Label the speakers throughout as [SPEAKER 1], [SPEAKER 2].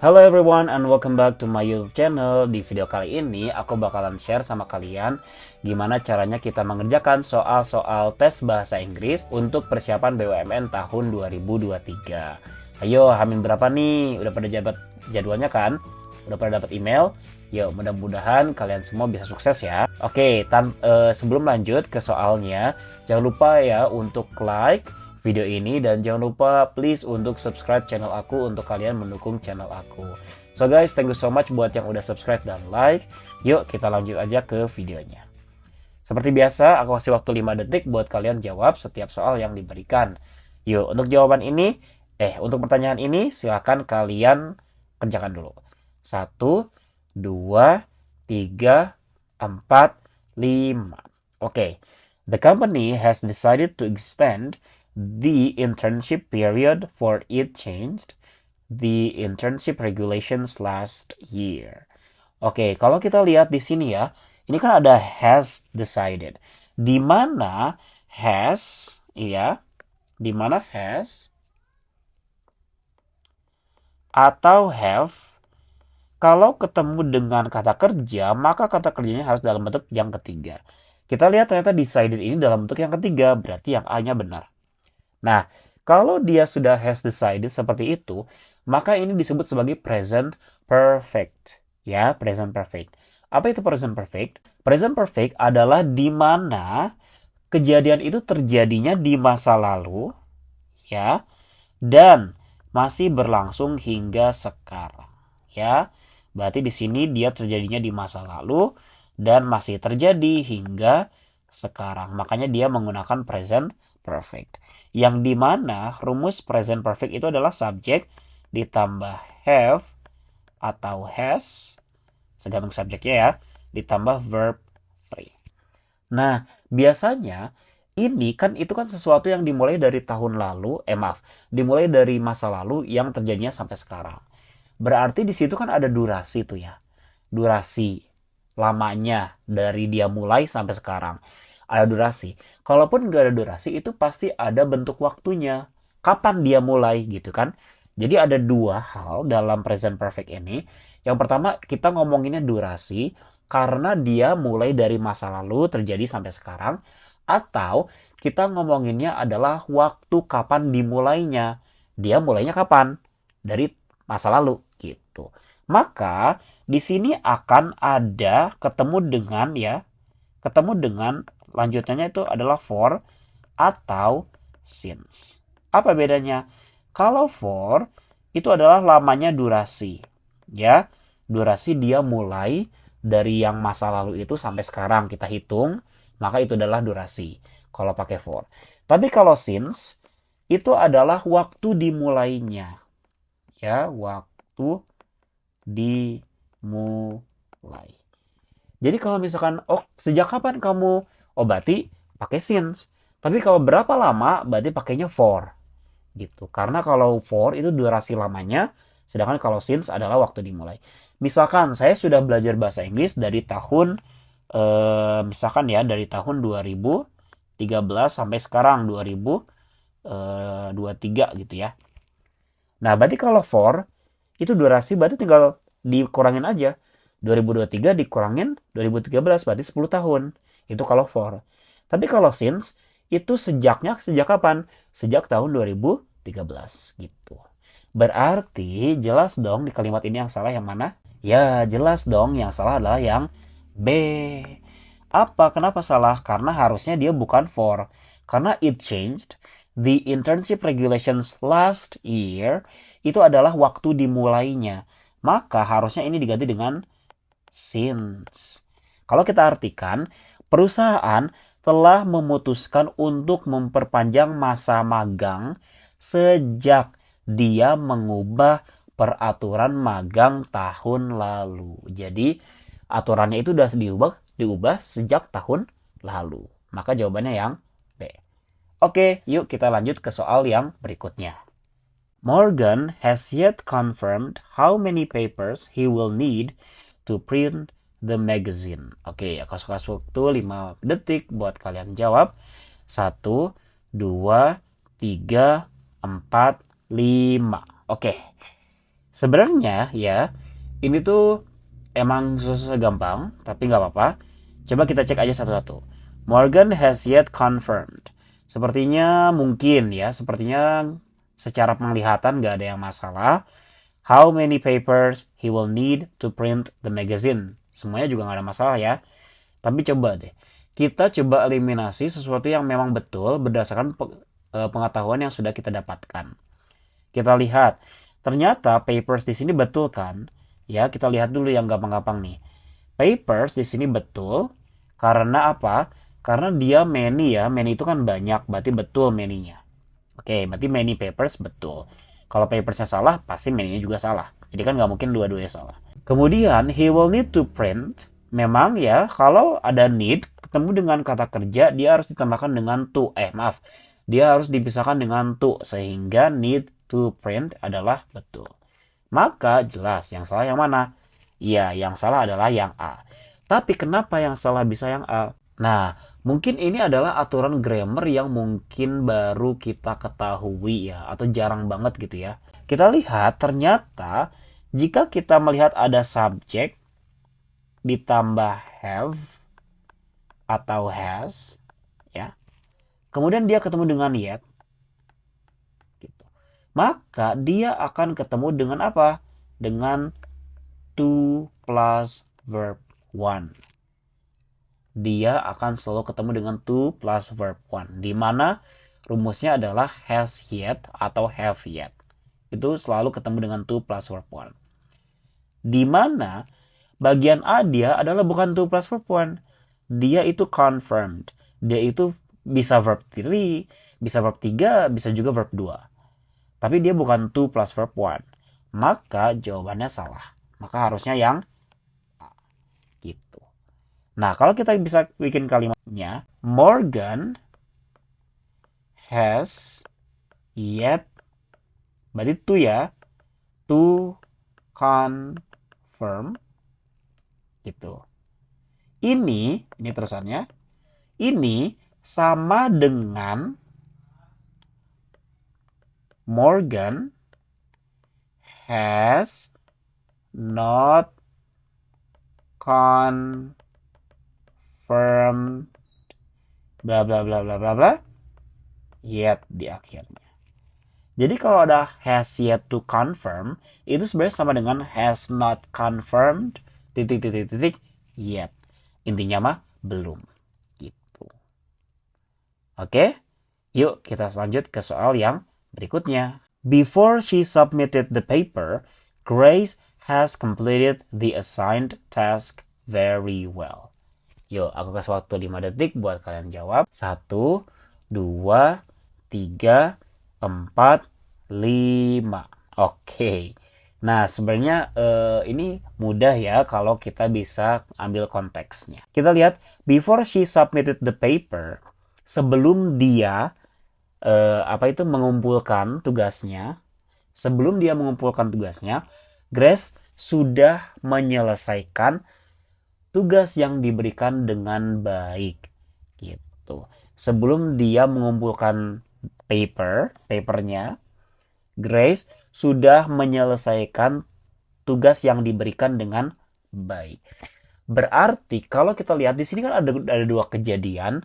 [SPEAKER 1] Hello everyone and welcome back to my YouTube channel. Di video kali ini aku bakalan share sama kalian gimana caranya kita mengerjakan soal-soal tes bahasa Inggris untuk persiapan BUMN tahun 2023. Ayo, hamin berapa nih? Udah pada dapat jadwalnya kan? Udah pada dapat email? Yuk, mudah-mudahan kalian semua bisa sukses ya. Oke, sebelum lanjut ke soalnya, jangan lupa ya untuk like video ini dan jangan lupa please untuk subscribe channel aku untuk kalian mendukung channel aku. So guys, thank you so much buat yang udah subscribe dan like. Yuk kita lanjut aja ke videonya. Seperti biasa, aku kasih waktu 5 detik buat kalian jawab setiap soal yang diberikan. Yuk, untuk jawaban ini, untuk pertanyaan ini silakan kalian kerjakan dulu. 1, 2, 3, 4, 5. Oke. The company has decided to extend the internship period for it changed the internship regulations last year. Oke, kalau kita lihat di sini ya, ini kan ada has decided. Di mana has, ya, di mana has atau have, kalau ketemu dengan kata kerja, maka kata kerjanya harus dalam bentuk yang ketiga. Kita lihat ternyata decided ini dalam bentuk yang ketiga, berarti yang A-nya benar. Nah, kalau dia sudah has decided seperti itu, maka ini disebut sebagai present perfect. Ya, present perfect. Apa itu present perfect? Present perfect adalah di mana kejadian itu terjadinya di masa lalu, ya, dan masih berlangsung hingga sekarang. Ya, berarti di sini dia terjadinya di masa lalu dan masih terjadi hingga sekarang. Makanya dia menggunakan present perfect. Yang dimana rumus present perfect itu adalah subjek ditambah have atau has, tergantung subjeknya ya, ditambah verb 3. Nah, biasanya ini kan itu kan sesuatu yang dimulai dari tahun lalu, dimulai dari masa lalu yang terjadinya sampai sekarang. Berarti di situ kan ada durasi tuh ya. Durasi lamanya dari dia mulai sampai sekarang. Ada durasi. Kalaupun nggak ada durasi, itu pasti ada bentuk waktunya. Kapan dia mulai gitu kan. Jadi ada dua hal dalam present perfect ini. Yang pertama, kita ngomonginnya durasi karena dia mulai dari masa lalu terjadi sampai sekarang. Atau kita ngomonginnya adalah waktu kapan dimulainya. Dia mulainya kapan? Dari masa lalu gitu. Maka di sini akan ada ketemu dengan lanjutannya itu adalah for atau since. Apa bedanya? Kalau for itu adalah lamanya durasi. Ya, durasi dia mulai dari yang masa lalu itu sampai sekarang kita hitung, maka itu adalah durasi kalau pakai for. Tapi kalau since itu adalah waktu dimulainya. Ya, waktu dimulai. Jadi kalau misalkan, sejak kapan kamu? Berarti pakai since. Tapi kalau berapa lama, berarti pakainya for. Gitu. Karena kalau for itu durasi lamanya, sedangkan kalau since adalah waktu dimulai. Misalkan saya sudah belajar bahasa Inggris dari tahun, misalkan ya, dari tahun 2013 sampai sekarang 2023 gitu ya. Nah, berarti kalau for, itu durasi berarti tinggal dikurangin aja. 2023 dikurangin 2013 berarti 10 tahun. Itu kalau for. Tapi kalau since itu sejak kapan? Sejak tahun 2013 gitu. Berarti jelas dong di kalimat ini yang salah yang mana? Ya, jelas dong yang salah adalah yang B. Apa? Kenapa salah? Karena harusnya dia bukan for. Karena it changed the internship regulations last year itu adalah waktu dimulainya. Maka harusnya ini diganti dengan since. Kalau kita artikan, perusahaan telah memutuskan untuk memperpanjang masa magang sejak dia mengubah peraturan magang tahun lalu. Jadi, aturannya itu sudah diubah sejak tahun lalu. Maka jawabannya yang B. Oke, yuk kita lanjut ke soal yang berikutnya. Morgan has yet confirmed how many papers he will need to print the magazine. Oke, aku kasih waktu 5 detik buat kalian jawab. 1, 2, 3, 4, 5. Oke. Sebenarnya ya, ini tuh emang susah gampang, tapi nggak apa-apa. Coba kita cek aja satu-satu. Morgan has yet confirmed. Sepertinya mungkin ya, sepertinya secara penglihatan nggak ada yang masalah. How many papers he will need to print the magazine. Semuanya juga nggak ada masalah ya. Tapi coba deh, kita coba eliminasi sesuatu yang memang betul berdasarkan pengetahuan yang sudah kita dapatkan. Kita lihat, ternyata papers di sini betul kan? Ya, kita lihat dulu yang gampang-gampang nih. Papers di sini betul karena apa? Karena dia many ya, many itu kan banyak, berarti betul many-nya. Oke, berarti many papers betul. Kalau papersnya salah, pasti many-nya juga salah. Jadi kan nggak mungkin dua-duanya salah. Kemudian, he will need to print. Memang ya, kalau ada need, ketemu dengan kata kerja, dia harus ditambahkan dengan to. Maaf. Dia harus dipisahkan dengan to. Sehingga need to print adalah betul. Maka jelas yang salah yang mana? Ya, yang salah adalah yang A. Tapi kenapa yang salah bisa yang A? Nah, mungkin ini adalah aturan grammar yang mungkin baru kita ketahui ya, atau jarang banget gitu ya. Kita lihat ternyata jika kita melihat ada subjek ditambah have atau has, ya, kemudian dia ketemu dengan yet, gitu. Maka dia akan ketemu dengan apa? Dengan to plus verb one. Dia akan selalu ketemu dengan to plus verb one. Di mana rumusnya adalah has yet atau have yet. Itu selalu ketemu dengan to plus verb one. Di mana bagian A dia adalah bukan to plus verb one. Dia itu confirmed. Dia itu bisa verb 3, bisa verb 3, bisa juga verb 2. Tapi dia bukan to plus verb one. Maka jawabannya salah. Maka harusnya yang A. Gitu. Nah, kalau kita bisa bikin kalimatnya, Morgan has yet, berarti to ya, to confirm, gitu. Ini terusannya, ini sama dengan Morgan has not confirmed bla bla bla bla bla bla yet di akhirnya. Jadi kalau ada has yet to confirm, itu sebenarnya sama dengan has not confirmed titik titik titik yet. Intinya mah belum gitu. Oke? Yuk kita lanjut ke soal yang berikutnya. Before she submitted the paper, Grace has completed the assigned task very well. Yuk, aku kasih waktu 5 detik buat kalian jawab. 1, 2, 3, 4, 5. Oke. Nah, sebenarnya ini mudah ya kalau kita bisa ambil konteksnya. Kita lihat, before she submitted the paper, sebelum dia mengumpulkan tugasnya, Grace sudah menyelesaikan tugas yang diberikan dengan baik gitu. Sebelum dia mengumpulkan papernya, Grace sudah menyelesaikan tugas yang diberikan dengan baik. Berarti kalau kita lihat di sini kan ada dua kejadian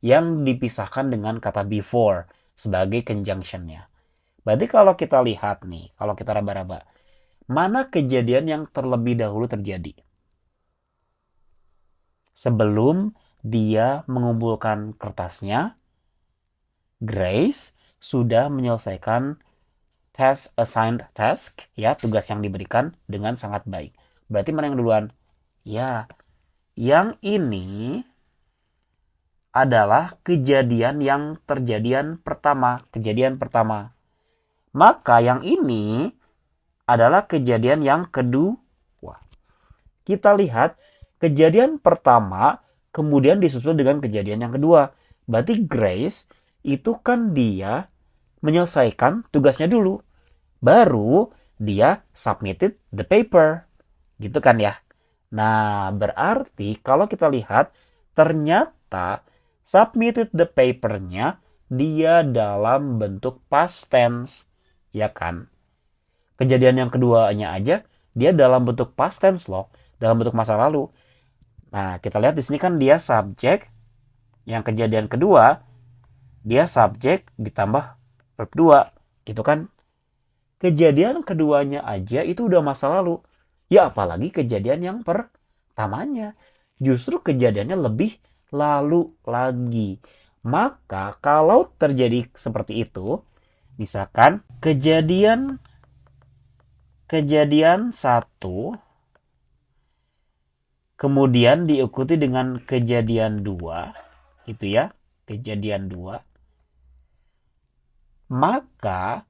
[SPEAKER 1] yang dipisahkan dengan kata before sebagai conjunctionnya. Berarti kalau kita lihat nih, kalau kita raba-raba, mana kejadian yang terlebih dahulu terjadi? Sebelum dia mengumpulkan kertasnya, Grace sudah menyelesaikan assigned task, ya, tugas yang diberikan dengan sangat baik. Berarti mana yang duluan? Ya, yang ini adalah kejadian pertama. Maka yang ini adalah kejadian yang kedua. Kita lihat kejadian pertama kemudian disusul dengan kejadian yang kedua. Berarti Grace itu kan dia menyelesaikan tugasnya dulu. Baru dia submitted the paper. Gitu kan ya. Nah, berarti kalau kita lihat ternyata submitted the paper-nya dia dalam bentuk past tense. Ya kan? Kejadian yang keduanya aja dia dalam bentuk past tense loh, dalam bentuk masa lalu. Nah, kita lihat di sini kan dia subjek. Yang kejadian kedua dia subjek ditambah verb 2. Gitu kan? Kejadian keduanya aja itu udah masa lalu. Ya apalagi kejadian yang pertamanya. Justru kejadiannya lebih lalu lagi. Maka kalau terjadi seperti itu, misalkan kejadian kejadian satu kemudian diikuti dengan kejadian 2, gitu ya. Kejadian 2, maka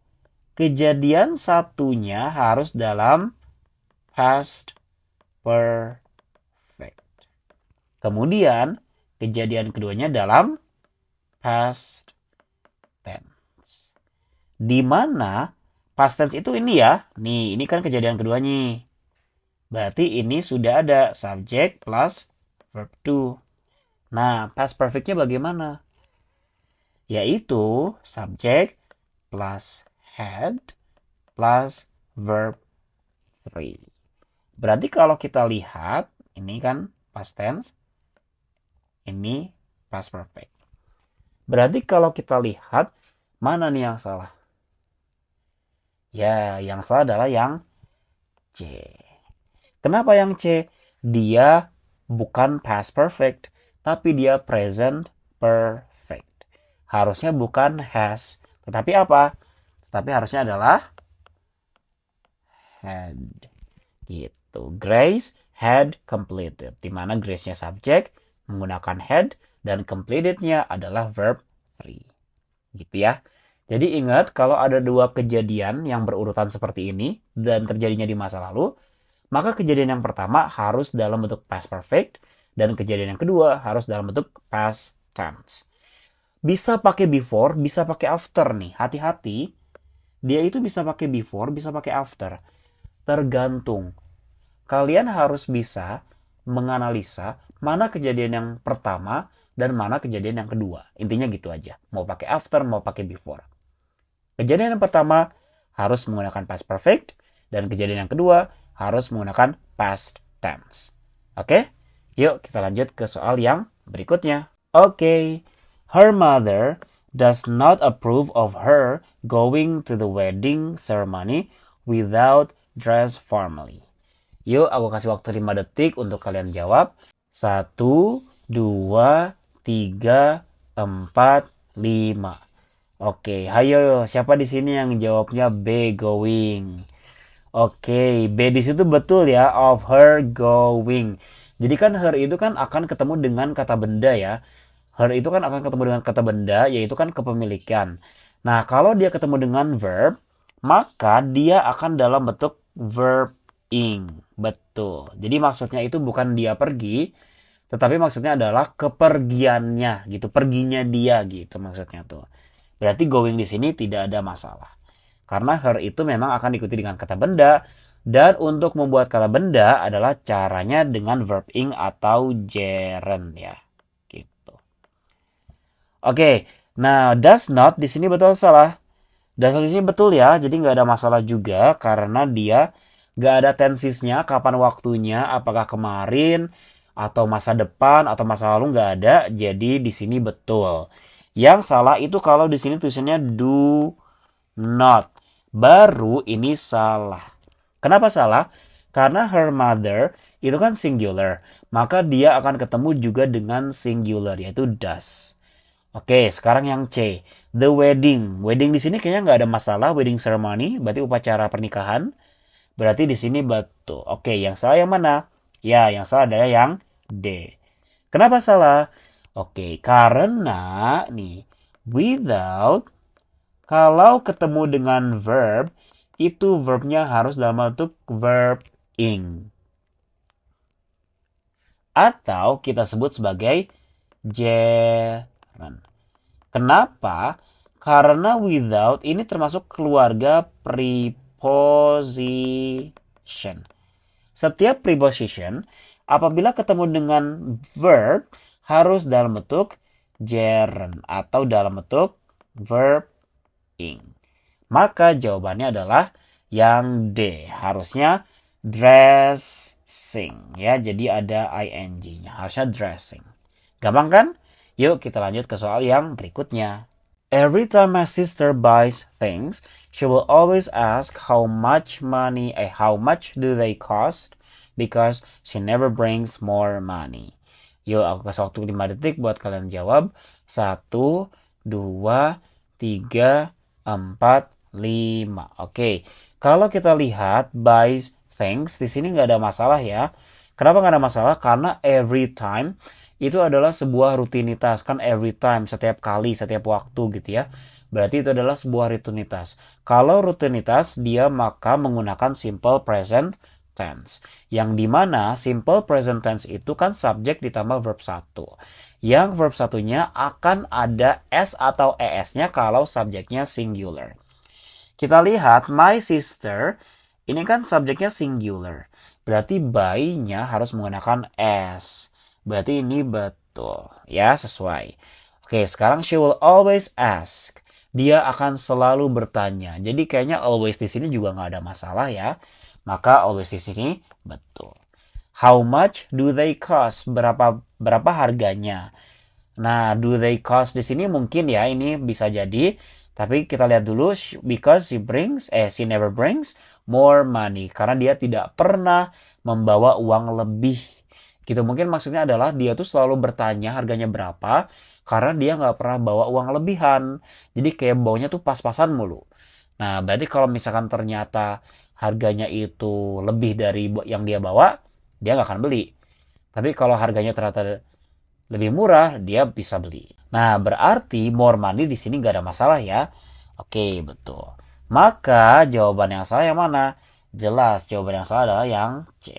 [SPEAKER 1] kejadian satunya harus dalam past perfect. Kemudian kejadian keduanya dalam past tense. Di mana past tense itu ini ya. Nih, ini kan kejadian keduanya. Berarti ini sudah ada subject plus verb to. Nah, past perfectnya bagaimana? Yaitu subject plus had plus verb 3. Berarti kalau kita lihat, ini kan past tense, ini past perfect. Berarti kalau kita lihat, mana nih yang salah? Ya, yang salah adalah yang C. Kenapa yang C? Dia bukan past perfect, tapi dia present perfect. Harusnya bukan has, tetapi apa? Tetapi harusnya adalah had. Gitu. Grace had completed. Dimana Grace-nya subjek menggunakan had dan completed-nya adalah verb 3. Gitu ya. Jadi ingat kalau ada dua kejadian yang berurutan seperti ini dan terjadinya di masa lalu, maka kejadian yang pertama harus dalam bentuk past perfect dan kejadian yang kedua harus dalam bentuk past tense. Bisa pakai before, bisa pakai after nih. Hati-hati. Dia itu bisa pakai before, bisa pakai after. Tergantung. Kalian harus bisa menganalisa mana kejadian yang pertama dan mana kejadian yang kedua. Intinya gitu aja. Mau pakai after, mau pakai before. Kejadian yang pertama harus menggunakan past perfect dan kejadian yang kedua harus menggunakan past tense. Oke? Yuk kita lanjut ke soal yang berikutnya. Oke. Her mother does not approve of her going to the wedding ceremony without dress formally. Yuk aku kasih waktu 5 detik untuk kalian jawab. 1, 2, 3, 4, 5. Oke, ayo siapa di sini yang jawabnya B, going? Oke, B di situ betul ya, of her going. Jadi kan her itu kan akan ketemu dengan kata benda ya. Her itu kan akan ketemu dengan kata benda, yaitu kan kepemilikan. Nah, kalau dia ketemu dengan verb, maka dia akan dalam bentuk verb ing. Betul. Jadi maksudnya itu bukan dia pergi, tetapi maksudnya adalah kepergiannya gitu, perginya dia gitu maksudnya tuh. Berarti going di sini tidak ada masalah. Karena her itu memang akan diikuti dengan kata benda. Dan untuk membuat kata benda adalah caranya dengan verb ing atau gerund ya. Gitu. Oke, nah does not di sini betul salah. Does not di sini betul ya, jadi nggak ada masalah juga karena dia nggak ada tensisnya, kapan waktunya, apakah kemarin atau masa depan atau masa lalu nggak ada, jadi di sini betul. Yang salah itu kalau di sini tulisannya do not. Baru ini salah. Kenapa salah? Karena her mother itu kan singular. Maka dia akan ketemu juga dengan singular, yaitu does. Oke, sekarang yang C. The wedding. Wedding di sini kayaknya nggak ada masalah. Wedding ceremony, berarti upacara pernikahan. Berarti di sini betul. Oke, yang salah yang mana? Ya, yang salah adalah yang D. Kenapa salah? Oke, karena nih, without kalau ketemu dengan verb, itu verbnya harus dalam bentuk verb ing. Atau kita sebut sebagai gerund. Kenapa? Karena without ini termasuk keluarga preposition. Setiap preposition, apabila ketemu dengan verb, harus dalam bentuk gerund atau dalam bentuk verb ing. Maka jawabannya adalah Yang D, harusnya dressing ya. Jadi ada ing-nya. Harusnya dressing. Gampang kan? Yuk kita lanjut ke soal yang berikutnya. Every time my sister buys things, she will always ask how much do they cost because she never brings more money. Yuk aku kasih waktu 5 detik buat kalian jawab. 1, 2, 3, 4, 5. Oke. Kalau kita lihat buys things, di sini nggak ada masalah ya. Kenapa nggak ada masalah? Karena every time itu adalah sebuah rutinitas. Kan every time, setiap kali, setiap waktu gitu ya. Berarti itu adalah sebuah rutinitas. Kalau rutinitas, dia maka menggunakan simple present tense. Yang dimana simple present tense itu kan subjek ditambah verb 1. Yang verb satunya akan ada S atau ES-nya kalau subjeknya singular. Kita lihat my sister, ini kan subjeknya singular. Berarti by-nya harus menggunakan S. Berarti ini betul. Ya, sesuai. Oke, sekarang she will always ask. Dia akan selalu bertanya. Jadi kayaknya always di sini juga nggak ada masalah ya. Maka always di sini betul. How much do they cost? Berapa harganya? Nah, do they cost di sini mungkin ya ini bisa jadi. Tapi kita lihat dulu because she never brings more money karena dia tidak pernah membawa uang lebih. Gitu mungkin maksudnya adalah dia tuh selalu bertanya harganya berapa karena dia nggak pernah bawa uang lebihan. Jadi kayak bawanya tuh pas-pasan mulu. Nah, berarti kalau misalkan ternyata harganya itu lebih dari yang dia bawa, dia nggak akan beli. Tapi kalau harganya ternyata lebih murah, dia bisa beli. Nah, berarti more money di sini nggak ada masalah ya. Oke, betul. Maka jawaban yang salah yang mana? Jelas, jawaban yang salah adalah yang C.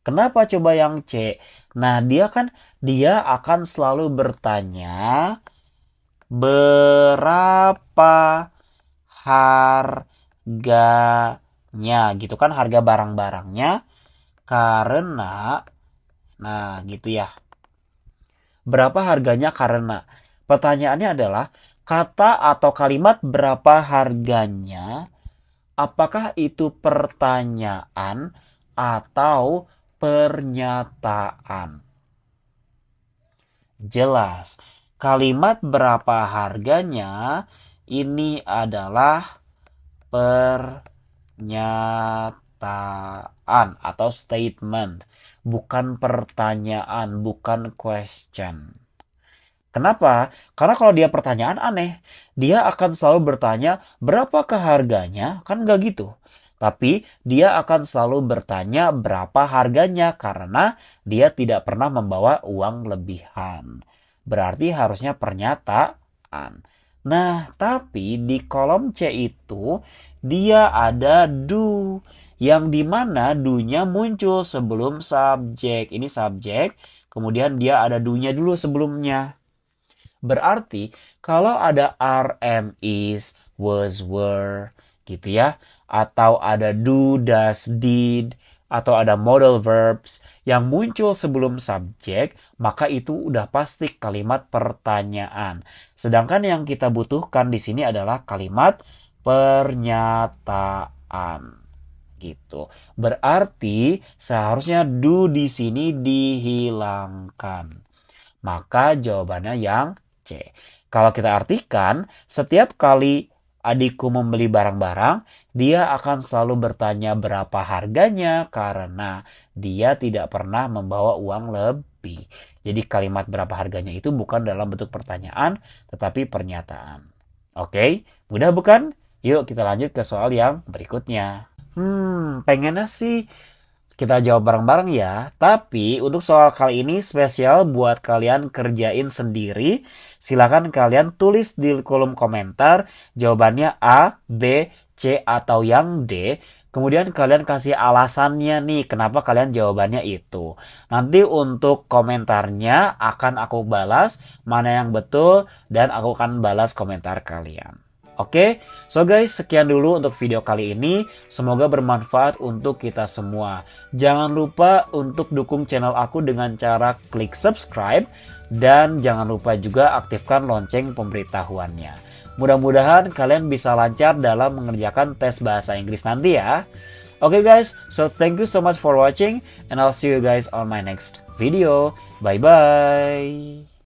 [SPEAKER 1] Kenapa coba yang C? Nah, dia akan selalu bertanya berapa harganya gitu kan, harga barang-barangnya karena nah gitu ya. Berapa harganya karena pertanyaannya adalah kata atau kalimat berapa harganya, apakah itu pertanyaan atau pernyataan? Jelas, kalimat berapa harganya ini adalah pernyataan atau statement, bukan pertanyaan, bukan question. Kenapa? Karena kalau dia pertanyaan aneh, dia akan selalu bertanya berapakah harganya, kan nggak gitu. Tapi dia akan selalu bertanya berapa harganya karena dia tidak pernah membawa uang lebihan. Berarti harusnya pernyataan. Nah, tapi di kolom C itu dia ada do. Yang dimana do-nya muncul sebelum subjek. Ini subjek, kemudian dia ada do-nya dulu sebelumnya. Berarti kalau ada are, am, is, was, were gitu ya, atau ada do, does, did, atau ada modal verbs yang muncul sebelum subjek, maka itu udah pasti kalimat pertanyaan. Sedangkan yang kita butuhkan di sini adalah kalimat pernyataan. Gitu. Berarti seharusnya do di sini dihilangkan. Maka jawabannya yang C. Kalau kita artikan, setiap kali adikku membeli barang-barang, dia akan selalu bertanya berapa harganya karena dia tidak pernah membawa uang lebih. Jadi kalimat berapa harganya itu bukan dalam bentuk pertanyaan, tetapi pernyataan. Oke, mudah bukan? Yuk kita lanjut ke soal yang berikutnya. Pengennya sih kita jawab bareng-bareng ya. Tapi untuk soal kali ini spesial buat kalian kerjain sendiri. Silakan kalian tulis di kolom komentar jawabannya A, B, C atau yang D. Kemudian kalian kasih alasannya nih kenapa kalian jawabannya itu. Nanti untuk komentarnya akan aku balas mana yang betul dan aku akan balas komentar kalian. Oke, so guys, sekian dulu untuk video kali ini. Semoga bermanfaat untuk kita semua. Jangan lupa untuk dukung channel aku dengan cara klik subscribe. Dan jangan lupa juga aktifkan lonceng pemberitahuannya. Mudah-mudahan kalian bisa lancar dalam mengerjakan tes bahasa Inggris nanti ya. Oke guys, so thank you so much for watching. And I'll see you guys on my next video. Bye-bye.